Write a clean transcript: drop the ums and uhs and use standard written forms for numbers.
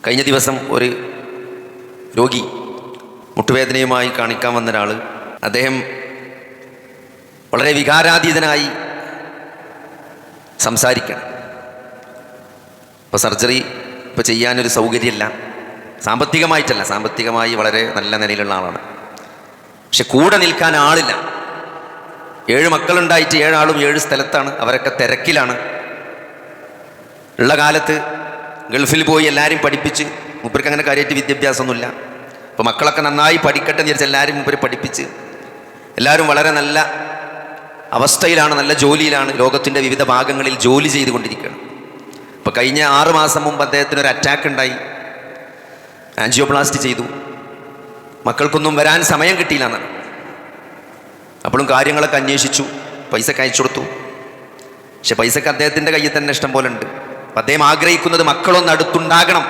കഴിഞ്ഞ ദിവസം ഒരു രോഗി മുട്ടുവേദനയുമായി കാണിക്കാൻ വന്ന ഒരാൾ, അദ്ദേഹം വളരെ വികാരാതീതനായി സംസാരിക്കണം. ഇപ്പോൾ സർജറി ഇപ്പോൾ ചെയ്യാനൊരു സൗകര്യമില്ല, സാമ്പത്തികമായിട്ടല്ല, സാമ്പത്തികമായി വളരെ നല്ല നിലയിലുള്ള ആളാണ്. പക്ഷെ കൂടെ നിൽക്കാൻ ആളില്ല. 7 മക്കളുണ്ടായിട്ട് 7 ആളും 7 സ്ഥലത്താണ്, അവരൊക്കെ തിരക്കിലാണ്. ഉള്ള കാലത്ത് ഗൾഫിൽ പോയി എല്ലാവരും പഠിപ്പിച്ച്, മൂപ്പർക്ക് അങ്ങനെ കാര്യമായിട്ട് വിദ്യാഭ്യാസമൊന്നുമില്ല. അപ്പോൾ മക്കളൊക്കെ നന്നായി പഠിക്കട്ടെ എന്ന് വിചാരിച്ച് എല്ലാവരും മൂപ്പര് പഠിപ്പിച്ച്, എല്ലാവരും വളരെ നല്ല അവസ്ഥയിലാണ്, നല്ല ജോലിയിലാണ്, ലോകത്തിൻ്റെ വിവിധ ഭാഗങ്ങളിൽ ജോലി ചെയ്തുകൊണ്ടിരിക്കുകയാണ്. അപ്പോൾ കഴിഞ്ഞ 6 മാസം മുമ്പ് അദ്ദേഹത്തിനൊരു അറ്റാക്ക് ഉണ്ടായി, ആൻജിയോപ്ലാസ്റ്റി ചെയ്തു. മക്കൾക്കൊന്നും വരാൻ സമയം കിട്ടിയില്ല എന്നാണ്. അപ്പോഴും കാര്യങ്ങളൊക്കെ അന്വേഷിച്ചു, പൈസക്ക് അയച്ചു കൊടുത്തു. പക്ഷെ പൈസക്ക് അദ്ദേഹത്തിൻ്റെ കയ്യിൽ തന്നെ ഇഷ്ടം പോലെ ഉണ്ട്. അപ്പം അദ്ദേഹം ആഗ്രഹിക്കുന്നത് മക്കളൊന്ന് അടുത്തുണ്ടാകണം.